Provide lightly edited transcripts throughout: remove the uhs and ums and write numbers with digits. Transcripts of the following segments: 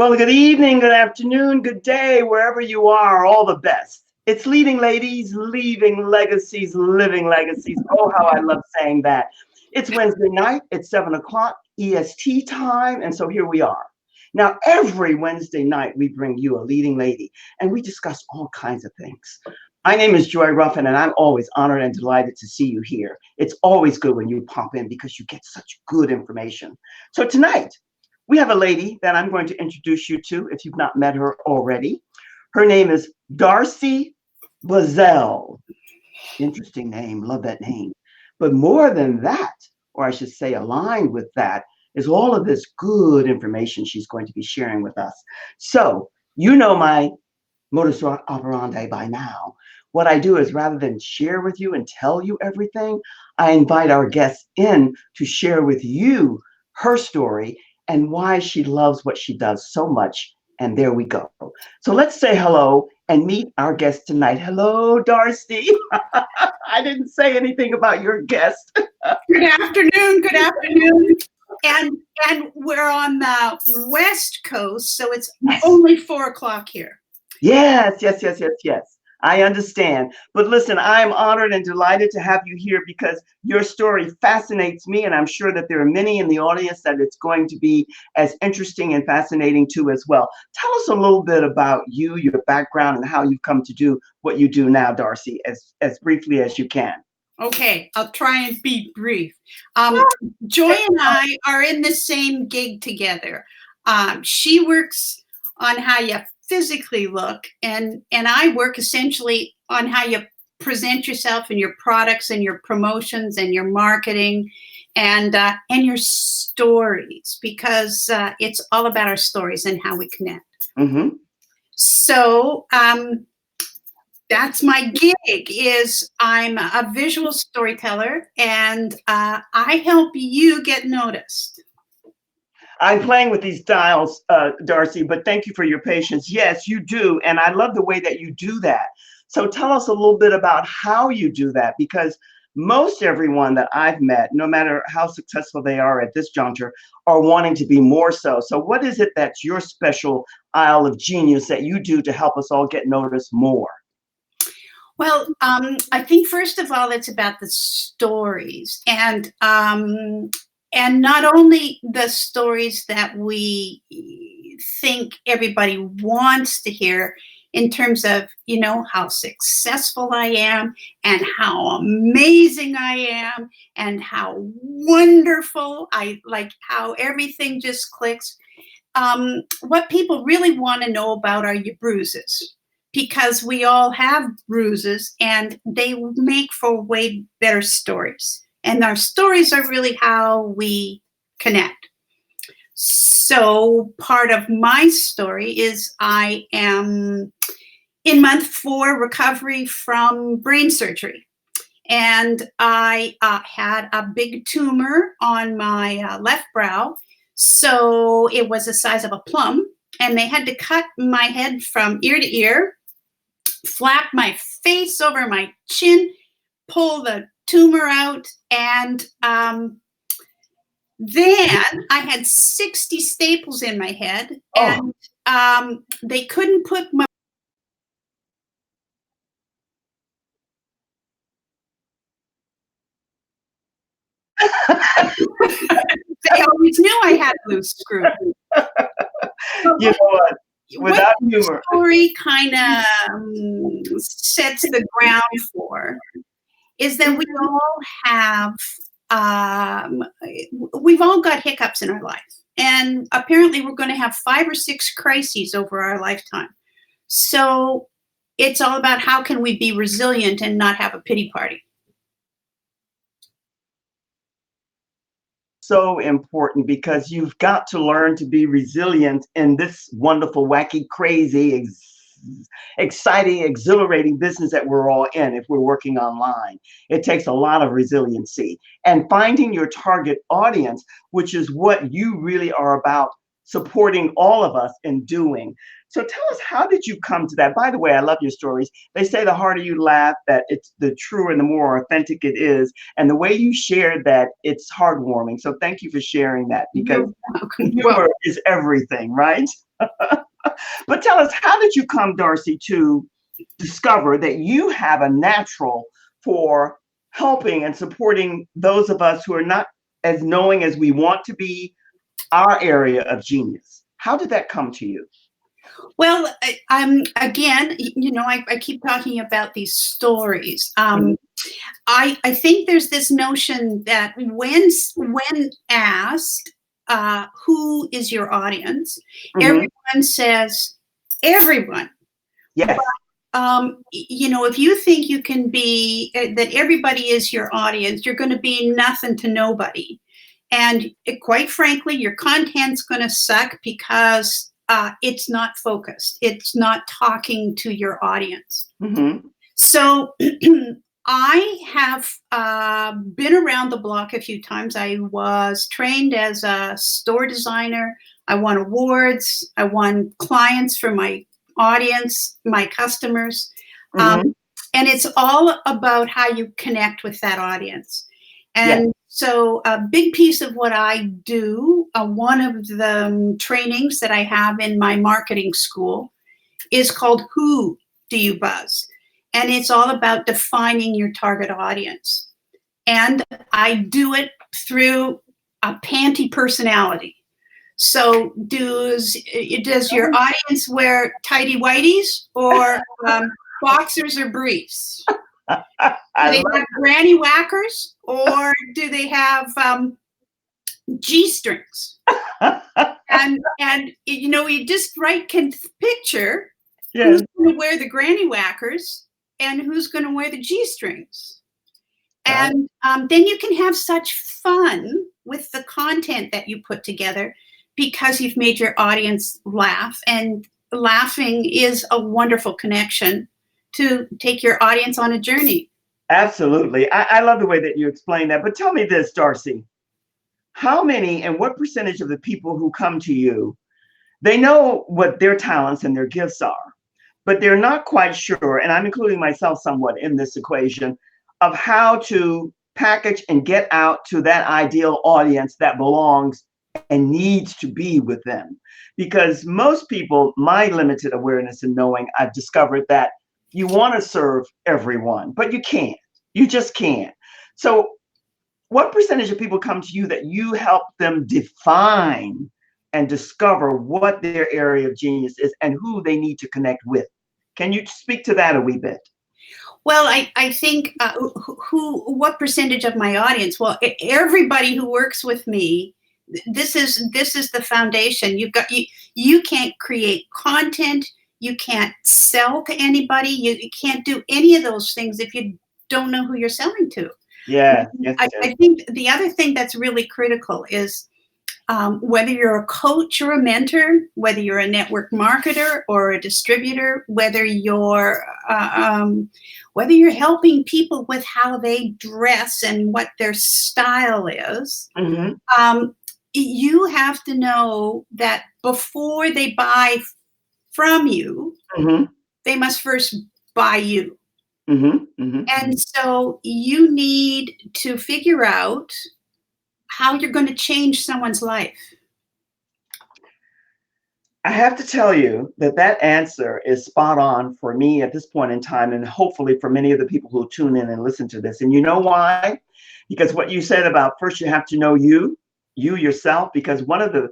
Well, good evening, good afternoon, good day, wherever you are, all the best. It's Leading Ladies, Leaving Legacies, Living Legacies. Oh, how I love saying that. It's Wednesday night, it's 7 o'clock EST time, and so here we are. Now, every Wednesday night, we bring you a leading lady, and we discuss all kinds of things. My name is Joy Ruffin, and I'm always honored and delighted to see you here. It's always good when you pop in because you get such good information. So tonight, we have a lady that I'm going to introduce you to if you've not met her already. Her name is Darcie Buzzelle. Interesting name, love that name. But more than that, or I should say aligned with that, is all of this good information she's going to be sharing with us. So you know my modus operandi by now. What I do is rather than share with you and tell you everything, I invite our guests in to share with you her story and why she loves what she does so much. And there we go. So let's say hello and meet our guest tonight. Hello, Darcie. I didn't say anything about your guest. Good afternoon. Good afternoon. And we're on the West Coast, so it's only 4 o'clock here. Yes. I understand. But listen, I'm honored and delighted to have you here because your story fascinates me, and I'm sure that there are many in the audience that it's going to be as interesting and fascinating too as well. Tell us a little bit about you, your background, and how you've come to do what you do now, Darcie, as briefly as you can. Okay, I'll try and be brief. Joy and I are in the same gig together. She works on how you physically look, and I work essentially on how you present yourself and your products and your promotions and your marketing and your stories, because it's all about our stories and how we connect. Mm-hmm. So that's my gig. Is I'm a visual storyteller, and I help you get noticed. I'm playing with these dials, Darcie, but thank you for your patience. Yes, you do. And I love the way that you do that. So tell us a little bit about how you do that, because most everyone that I've met, no matter how successful they are at this juncture, are wanting to be more so. So what is it that's your special aisle of genius that you do to help us all get noticed more? Well, I think first of all, it's about the stories, and not only the stories that we think everybody wants to hear in terms of, how successful I am and how amazing I am and how wonderful I like, how everything just clicks. What people really want to know about are your bruises, because we all have bruises and they make for way better stories. And our stories are really how we connect. So part of my story is I am in month 4 recovery from brain surgery. And I had a big tumor on my left brow. So it was the size of a plum. And they had to cut my head from ear to ear, flap my face over my chin, pull the tumor out, and then I had 60 staples in my head, and they couldn't put my they always knew I had loose screw. You know what? Without humor, story kind of sets the ground for is that we all have, we've all got hiccups in our life. And apparently we're going to have 5 or 6 crises over our lifetime. So it's all about how can we be resilient and not have a pity party. So important, because you've got to learn to be resilient in this wonderful, wacky, crazy, exciting, exhilarating business that we're all in if we're working online. It takes a lot of resiliency and finding your target audience, which is what you really are about supporting all of us in doing. So tell us, how did you come to that? By the way, I love your stories. They say the harder you laugh, that it's the truer and the more authentic it is. And the way you shared that, it's heartwarming. So thank you for sharing that, because You're welcome. humor is everything, right? But tell us, how did you come, Darcie, to discover that you have a natural for helping and supporting those of us who are not as knowing as we want to be, our area of genius? How did that come to you? Well, again, I keep talking about these stories. I think there's this notion that when asked, who is your audience, everyone says everyone. Yes. But, if you think you can be, that everybody is your audience, you're going to be nothing to nobody. And quite frankly, your content's going to suck, because it's not focused. It's not talking to your audience. So I have been around the block a few times. I was trained as a store designer. I won awards. I won clients for my audience, my customers. And it's all about how you connect with that audience. And so a big piece of what I do, one of the trainings that I have in my marketing school, is called Who Do You Buzz? And it's all about defining your target audience. And I do it through a panty personality. So does your audience wear tighty whities, or boxers or briefs? Do they have granny whackers, or do they have G-strings? and you just can picture who's going to wear the granny whackers and who's going to wear the G-strings. And then you can have such fun with the content that you put together, because you've made your audience laugh, and laughing is a wonderful connection to take your audience on a journey. Absolutely. I love the way that you explain that. But tell me this, Darcie, how many and what percentage of the people who come to you, they know what their talents and their gifts are, but they're not quite sure, and I'm including myself somewhat in this equation, of how to package and get out to that ideal audience that belongs and needs to be with them? Because most people, my limited awareness and knowing, I've discovered that you want to serve everyone, but you can't. You just can't. So what percentage of people come to you that you help them define and discover what their area of genius is and who they need to connect with? Can you speak to that a wee bit? Well, I think what percentage of my audience? Well, everybody who works with me, this is the foundation. You can't create content. You can't sell to anybody. You can't do any of those things if you don't know who you're selling to. Yeah. I think the other thing that's really critical is whether you're a coach or a mentor, whether you're a network marketer or a distributor, whether you're helping people with how they dress and what their style is, you have to know that before they buy from you, they must first buy you. And so you need to figure out how you're going to change someone's life. I have to tell you that answer is spot on for me at this point in time, and hopefully for many of the people who tune in and listen to this. And you know why? Because what you said about first you have to know you yourself, because one of the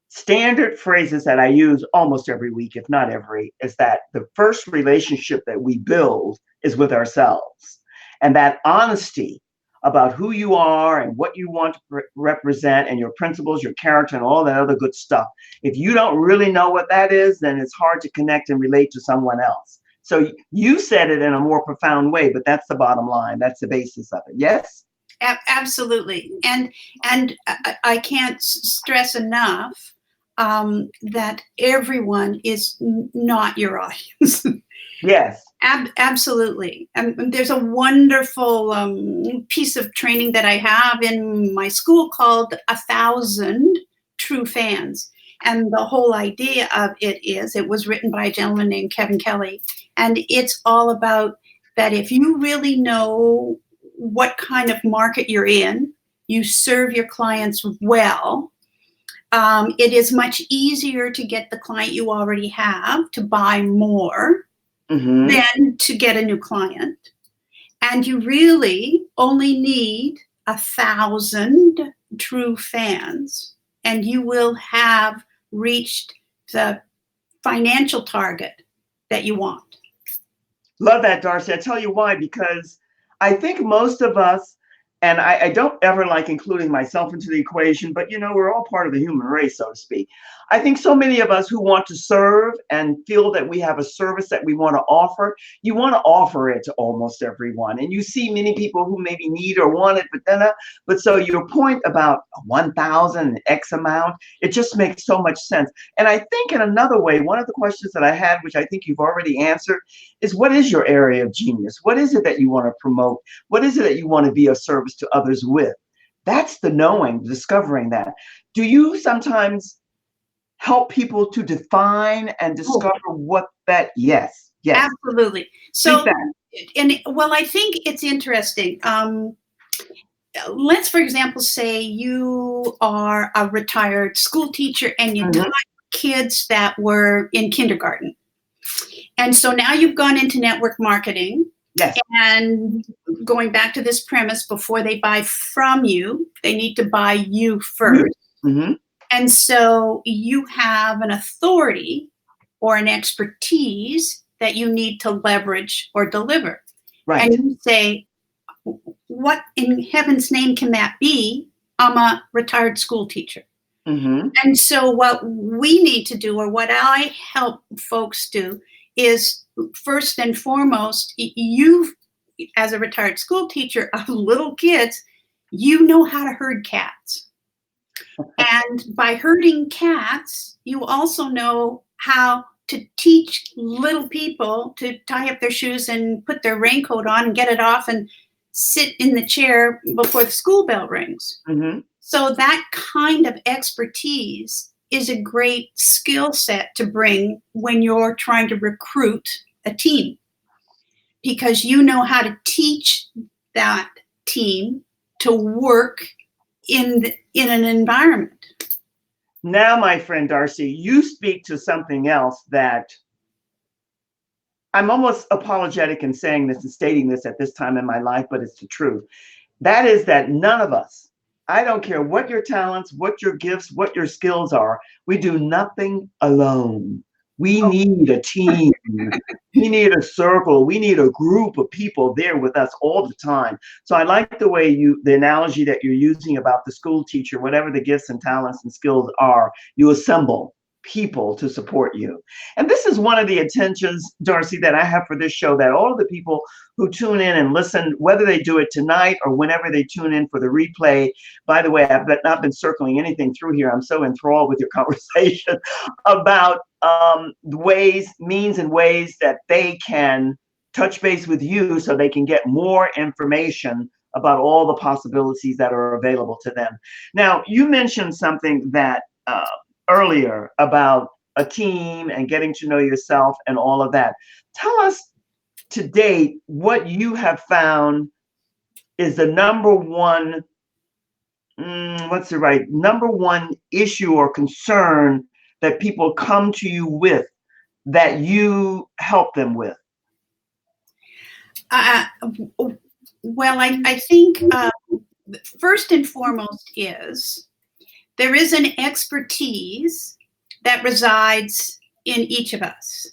standard phrases that I use almost every week, if not every, is that the first relationship that we build is with ourselves. And that honesty about who you are and what you want to represent and your principles, your character, and all that other good stuff. If you don't really know what that is, then it's hard to connect and relate to someone else. So you said it in a more profound way, but that's the bottom line. That's the basis of it. Yes? Absolutely. And I can't stress enough that everyone is not your audience. Yes. Absolutely. There's a wonderful piece of training that I have in my school called 1,000 True Fans. And the whole idea of it was written by a gentleman named Kevin Kelly. And it's all about that if you really know what kind of market you're in, you serve your clients well, it is much easier to get the client you already have to buy more than to get a new client. And you really only need 1,000 true fans, and you will have reached the financial target that you want. Love that, Darcie. I tell you why, because I think most of us, and I don't ever like including myself into the equation, but we're all part of the human race, so to speak. I think so many of us who want to serve and feel that we have a service that we want to offer, you want to offer it to almost everyone. And you see many people who maybe need or want it, but so your point about 1,000 X amount, it just makes so much sense. And I think in another way, one of the questions that I had, which I think you've already answered, is what is your area of genius? What is it that you want to promote? What is it that you want to be of service to others with? That's the knowing, discovering that. Do you sometimes help people to define and discover what that? Yes. Absolutely. So, I think it's interesting. Let's, for example, say you are a retired school teacher and you taught kids that were in kindergarten. And so now you've gone into network marketing. Yes. And going back to this premise, before they buy from you, they need to buy you first. And so you have an authority or an expertise that you need to leverage or deliver. Right. And you say, what in heaven's name can that be? I'm a retired school teacher. And so what we need to do, or what I help folks do, is first and foremost, you, as a retired school teacher of little kids, you know how to herd cats. And by herding cats, you also know how to teach little people to tie up their shoes and put their raincoat on and get it off and sit in the chair before the school bell rings. So that kind of expertise is a great skill set to bring when you're trying to recruit a team, because you know how to teach that team to work in an environment. Now, my friend Darcie, you speak to something else that I'm almost apologetic in saying this and stating this at this time in my life, but it's the truth. That is that none of us, I don't care what your talents, what your gifts, what your skills are, we do nothing alone. We need a team. We need a circle. We need a group of people there with us all the time. So I like the way the analogy that you're using about the school teacher, whatever the gifts and talents and skills are, you assemble people to support you. And this is one of the intentions, Darcie, that I have for this show, that all of the people who tune in and listen, whether they do it tonight or whenever they tune in for the replay. By the way, I've not been circling anything through here. I'm so enthralled with your conversation about means and ways that they can touch base with you so they can get more information about all the possibilities that are available to them. Now, you mentioned something that earlier about a team and getting to know yourself and all of that. Tell us to date what you have found is the number one, number one issue or concern that people come to you with that you help them with. Well, I think first and foremost is there is an expertise that resides in each of us.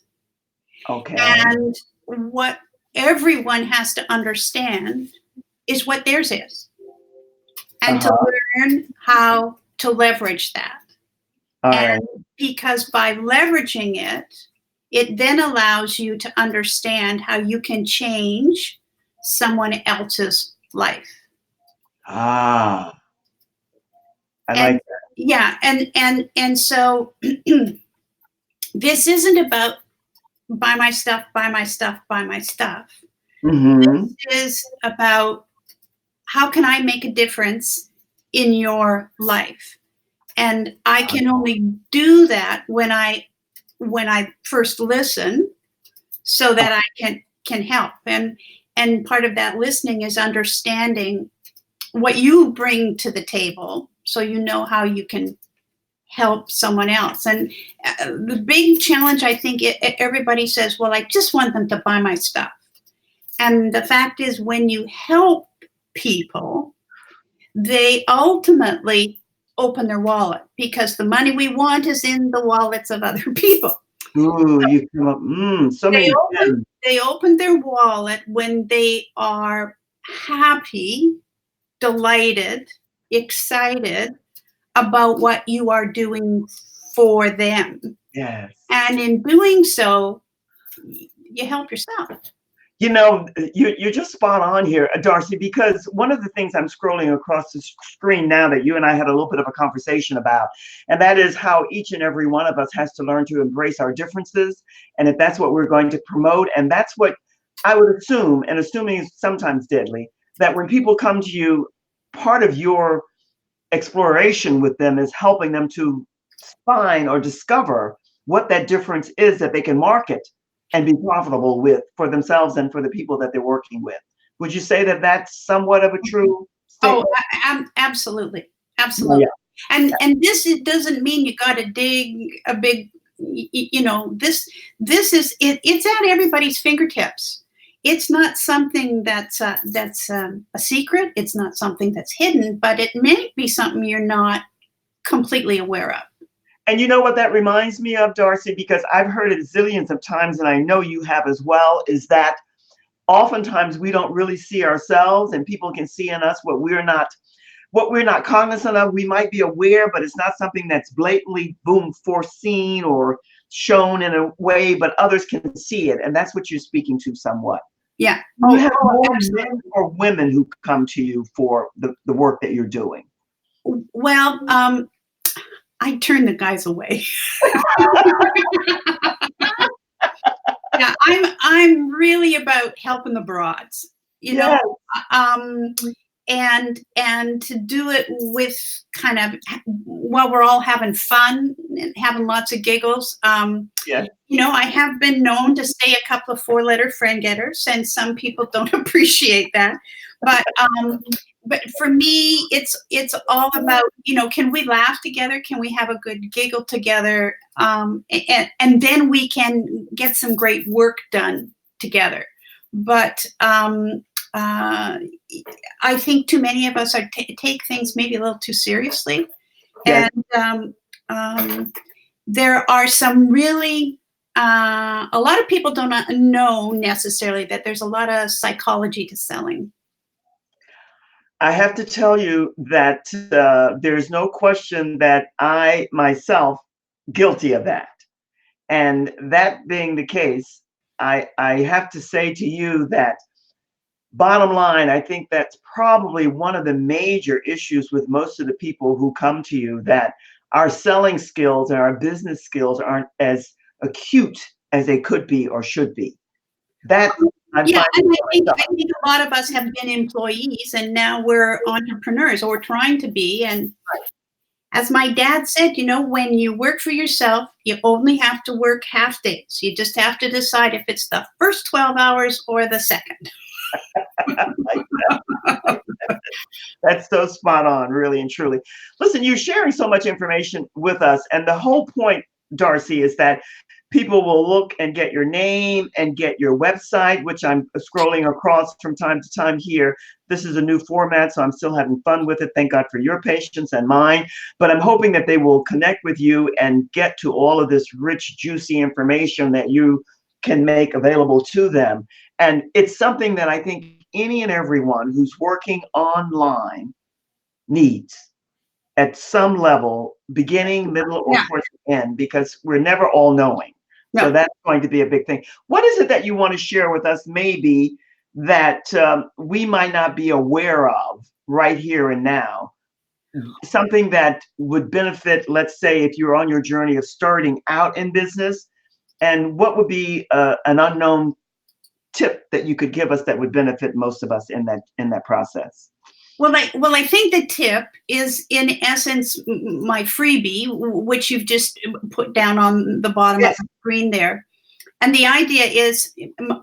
Okay. And what everyone has to understand is what theirs is, and to learn how to leverage that. Because by leveraging it, it then allows you to understand how you can change someone else's life. I like that. Yeah, and so this isn't about buy my stuff, buy my stuff, buy my stuff. This is about how can I make a difference in your life? And I can only do that when I first listen, so that I can help. And part of that listening is understanding what you bring to the table, so you know how you can help someone else. And the big challenge, I think, everybody says, well, I just want them to buy my stuff. And the fact is, when you help people, they ultimately open their wallet, because the money we want is in the wallets of other people. Ooh, you come up, so many. They open their wallet when they are happy, delighted, excited about what you are doing for them. Yes. And in doing so, you help yourself. You know, you're just spot on here, Darcie, because one of the things I'm scrolling across the screen now that you and I had a little bit of a conversation about, and that is how each and every one of us has to learn to embrace our differences. And if that's what we're going to promote, and that's what I would assume, and assuming is sometimes deadly, that when people come to you, part of your exploration with them is helping them to find or discover what that difference is that they can market and be profitable with for themselves and for the people that they're working with. Would you say that that's somewhat of a true statement? Oh, absolutely. Absolutely. Yeah. And this doesn't mean you got to dig a big, this is, it's at everybody's fingertips. It's not something that's a secret. It's not something that's hidden, but it may be something you're not completely aware of. And you know what that reminds me of, Darcie, because I've heard it zillions of times, and I know you have as well, is that oftentimes we don't really see ourselves, and people can see in us what we're not cognizant of. We might be aware, but it's not something that's blatantly, boom, foreseen or shown in a way, but others can see it. And that's what you're speaking to somewhat. Yeah. Do you have more men or women who come to you for the work that you're doing? Well, I turn the guys away. Yeah, I'm really about helping the broads, Yes. And to do it with kind of, while we're all having fun and having lots of giggles. Yes. I have been known to say a couple of 4-letter friend getters, and some people don't appreciate that. But for me, it's all about, can we laugh together? Can we have a good giggle together? And then we can get some great work done together. But I think too many of us take things maybe a little too seriously. Yes. And there are some really, a lot of people don't know necessarily that there's a lot of psychology to selling. I have to tell you that there's no question that I myself guilty of that. And that being the case, I have to say to you that bottom line, I think that's probably one of the major issues with most of the people who come to you, that our selling skills and our business skills aren't as acute as they could be or should be. That I think a lot of us have been employees, and now we're entrepreneurs, or we're trying to be. And as my dad said, when you work for yourself, you only have to work half days. You just have to decide if it's the first 12 hours or the second. That's so spot on, really and truly. Listen, you're sharing so much information with us, and the whole point, Darcie, is that people will look and get your name and get your website, which I'm scrolling across from time to time here. This is a new format, so I'm still having fun with it. Thank God for your patience and mine. But I'm hoping that they will connect with you and get to all of this rich, juicy information that you can make available to them. And it's something that I think any and everyone who's working online needs at some level, beginning, middle, or towards the end, because we're never all knowing. No. So that's going to be a big thing. What is it that you want to share with us, maybe, that we might not be aware of right here and now? Something that would benefit, let's say, if you're on your journey of starting out in business, and what would be an unknown tip that you could give us that would benefit most of us in that process? I think the tip is, in essence, my freebie, which you've just put down on the bottom of the screen there. And the idea is,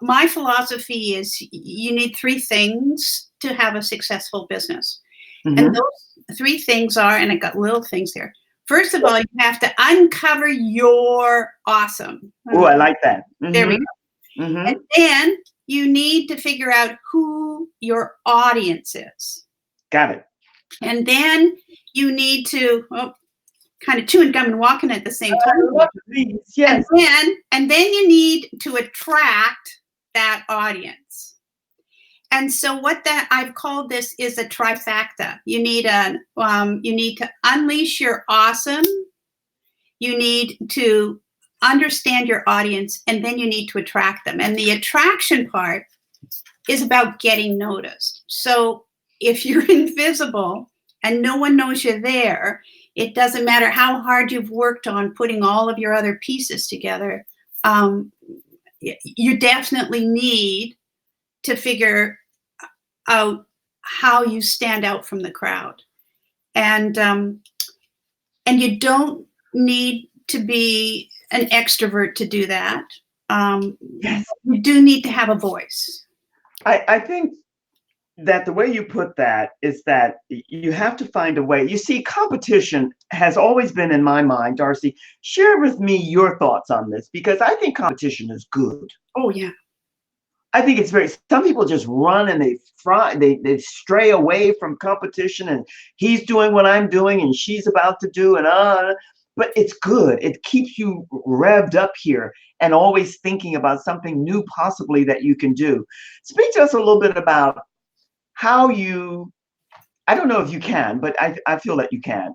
my philosophy is, you need three things to have a successful business. And those three things are, and I got little things there. First of all, you have to uncover your awesome. Oh, I like that. There we go. And then you need to figure out who your audience is. Got it. And then you need to kind of chewing gum and walking at the same time. Yes. And then you need to attract that audience. And so what that I've called this is a trifecta. You need to unleash your awesome. You need to understand your audience, and then you need to attract them. And the attraction part is about getting noticed. So if you're invisible and no one knows you're there, it doesn't matter how hard you've worked on putting all of your other pieces together. You definitely need to figure out how you stand out from the crowd. And you don't need to be an extrovert to do that. Yes. You do need to have a voice. I think that the way you put that is that you have to find a way. You see, competition has always been in my mind. Darcie, share with me your thoughts on this, because I think competition is good. Oh, yeah. I think it's some people just run and they stray away from competition, and he's doing what I'm doing and she's about to do, but it's good. It keeps you revved up here and always thinking about something new possibly that you can do. Speak to us a little bit about how I don't know if you can, but I feel that you can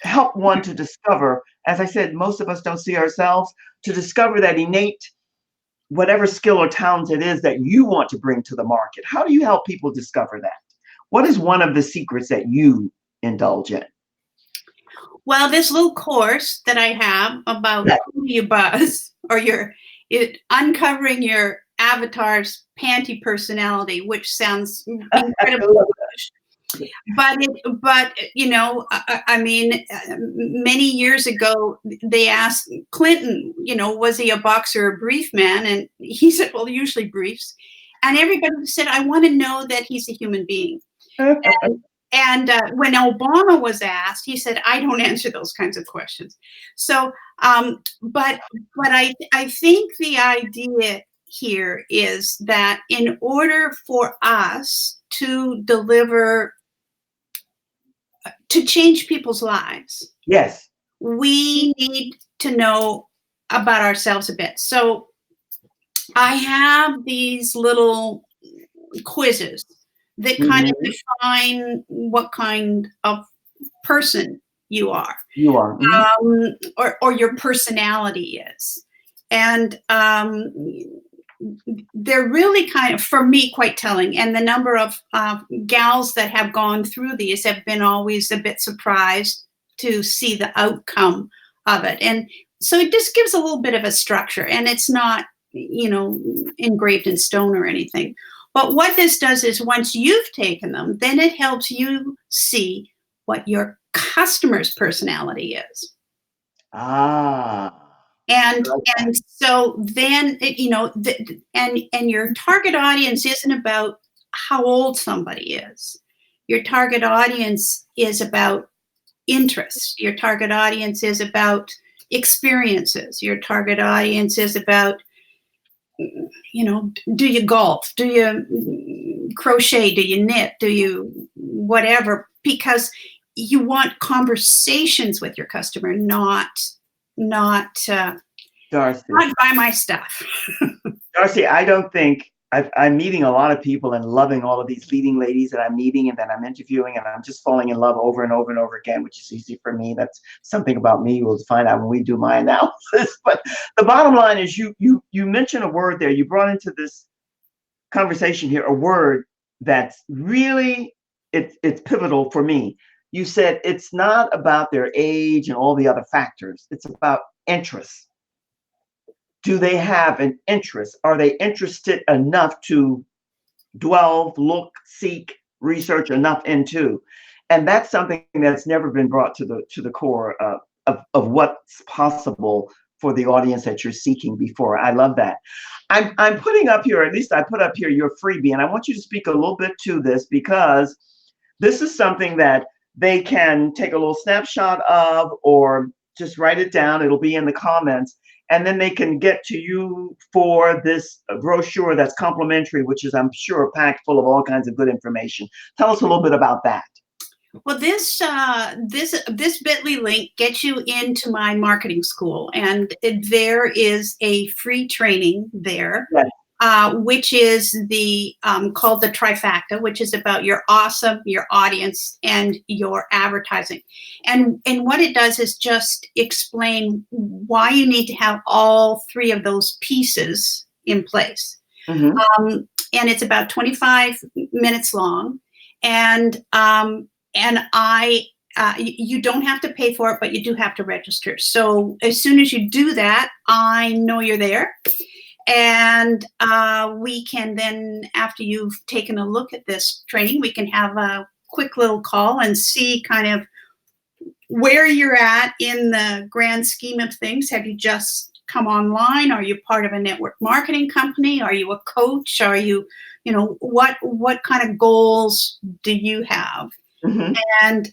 help one to discover, as I said, most of us don't see ourselves, to discover that innate, whatever skill or talent it is that you want to bring to the market. How do you help people discover that? What is one of the secrets that you indulge in? Well, this little course that I have about who you buzz, or uncovering your avatar's panty personality, which sounds incredibly but I mean, many years ago they asked Clinton, was he a boxer or a brief man? And he said, well, usually briefs. And everybody said, I want to know that he's a human being. And when Obama was asked, he said, I don't answer those kinds of questions. So, but I think the idea here is that in order for us to deliver, to change people's lives, yes, we need to know about ourselves a bit. So I have these little quizzes that kind of define what kind of person you are. You are. Or your personality is. And they're really kind of, for me, quite telling. And the number of gals that have gone through these have been always a bit surprised to see the outcome of it. And so it just gives a little bit of a structure, and it's not, engraved in stone or anything. But what this does is, once you've taken them, then it helps you see what your customer's personality is. And so then, and your target audience isn't about how old somebody is. Your target audience is about interests. Your target audience is about experiences. Your target audience is about, do you golf? Do you crochet? Do you knit? Do you whatever? Because you want conversations with your customer, not Darcie, not buy my stuff. Darcie, I don't think I'm meeting a lot of people and loving all of these leading ladies that I'm meeting and that I'm interviewing, and I'm just falling in love over and over and over again, which is easy for me. That's something about me we'll find out when we do my analysis. But the bottom line is, you mentioned a word there. You brought into this conversation here a word that's really it's pivotal for me. You said it's not about their age and all the other factors. It's about interest. Do they have an interest? Are they interested enough to delve, look, seek, research enough into. And that's something that's never been brought to the core of what's possible for the audience that you're seeking before. I love that. I'm putting up here, at least I put up here your freebie, and I want you to speak a little bit to this, because this is something that they can take a little snapshot of or just write it down. It'll be in the comments. And then they can get to you for this brochure that's complimentary, which is, I'm sure, packed full of all kinds of good information. Tell us a little bit about that. Well, this bit.ly link gets you into my marketing school, and there is a free training there. Yes. Which is called the trifecta, which is about your awesome, your audience, and your advertising. And what it does is just explain why you need to have all three of those pieces in place. Mm-hmm. And it's about 25 minutes long. And you don't have to pay for it, but you do have to register. So as soon as you do that, I know you're there. And we can then, after you've taken a look at this training, we can have a quick little call and see kind of where you're at in the grand scheme of things. Have you just come online? Are you part of a network marketing company? Are you a coach? Are you, what kind of goals do you have? Mm-hmm. And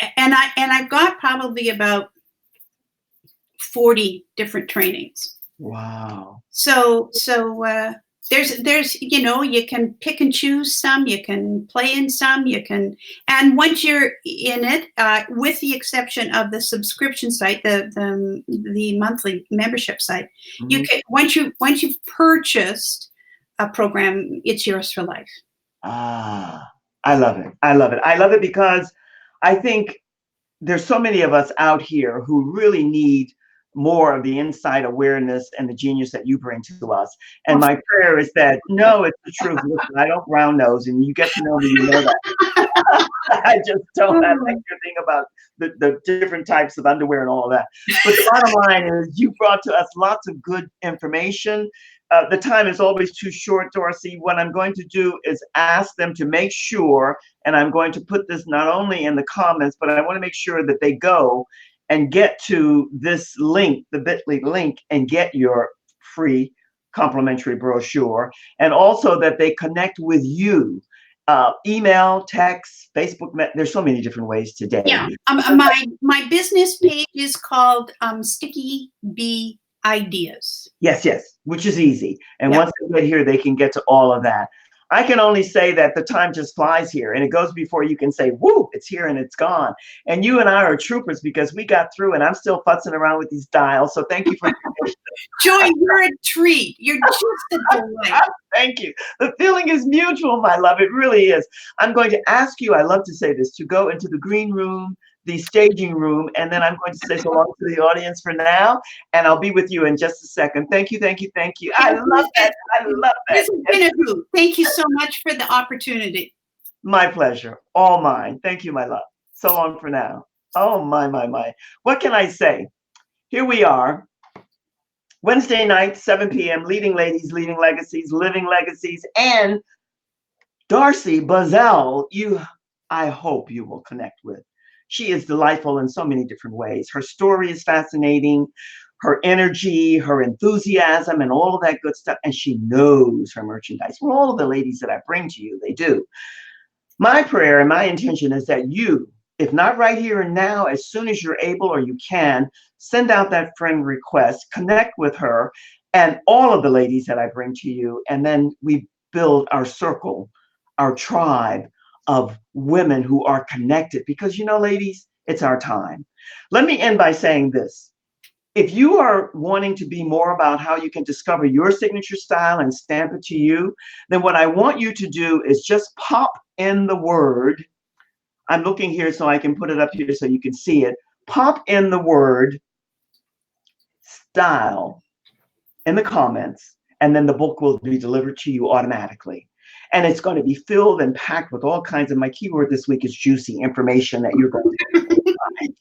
I've got probably about 40 different trainings. Wow. So there's you can pick and choose some, you can play in some, and once you're in it, with the exception of the subscription site, the monthly membership site, mm-hmm. you can once you've purchased a program, it's yours for life. I love it. I love it. I love it because I think there's so many of us out here who really need more of the inside awareness and the genius that you bring to us. And my prayer is that, no, it's the truth. Listen, I don't brown nose, and you get to know me, you know that. I just don't. I like your thing about the different types of underwear and all of that. But the bottom line is you brought to us lots of good information. The time is always too short, Darcie. What I'm going to do is ask them to make sure, and I'm going to put this not only in the comments, but I want to make sure that they go and get to this link, the bit.ly link, and get your free complimentary brochure. And also that they connect with you. Email, text, Facebook. There's so many different ways today. Yeah. My business page is called Sticky Bee Ideas. Yes, which is easy. And once they get here, they can get to all of that. I can only say that the time just flies here, and it goes before you can say, woo, it's here and it's gone. And you and I are troopers because we got through, and I'm still futzing around with these dials. So thank you for Joy, you're a treat. You're just a delight. Thank you. The feeling is mutual, my love. It really is. I'm going to ask you, I love to say this, to go into the green room, the staging room, and then I'm going to say so long to the audience for now, and I'll be with you in just a second. Thank you. I love that. This has been a hoot. Thank you so much for the opportunity. My pleasure. All mine. Thank you, my love. So long for now. Oh, my. What can I say? Here we are. Wednesday night, 7 p.m., Leading Ladies, Leading Legacies, Living Legacies, and Darcie Buzzelle, I hope you will connect with. She is delightful in so many different ways. Her story is fascinating, her energy, her enthusiasm, and all of that good stuff. And she knows her merchandise. Well, all of the ladies that I bring to you, they do. My prayer and my intention is that you, if not right here and now, as soon as you're able or you can, send out that friend request, connect with her and all of the ladies that I bring to you. And then we build our circle, our tribe of women who are connected, because, ladies, it's our time. Let me end by saying this. If you are wanting to be more about how you can discover your signature style and stamp it to you, then what I want you to do is just pop in the word. I'm looking here so I can put it up here so you can see it. Pop in the word style in the comments, and then the book will be delivered to you automatically. And it's going to be filled and packed with all kinds of, my keyword this week is juicy information that you're going to find.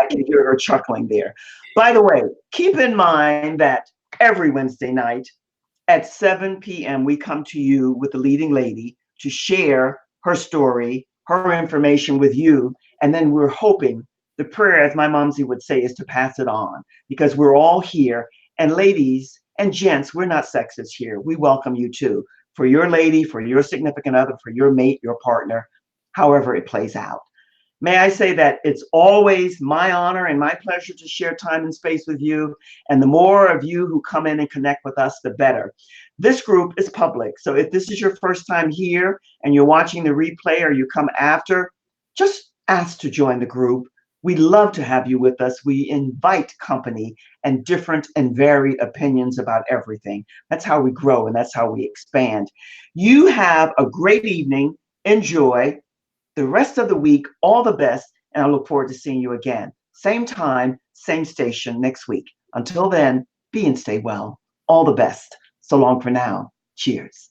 I can hear her chuckling there. By the way, keep in mind that every Wednesday night at 7 p.m., we come to you with the leading lady to share her story, her information with you. And then we're hoping, the prayer, as my momsy would say, is to pass it on, because we're all here. And ladies and gents, we're not sexist here. We welcome you too, for your lady, for your significant other, for your mate, your partner, however it plays out. May I say that it's always my honor and my pleasure to share time and space with you. And the more of you who come in and connect with us, the better. This group is public. So if this is your first time here and you're watching the replay or you come after, just ask to join the group. We love to have you with us. We invite company and different and varied opinions about everything. That's how we grow and that's how we expand. You have a great evening. Enjoy the rest of the week. All the best. And I look forward to seeing you again. Same time, same station next week. Until then, be and stay well. All the best. So long for now. Cheers.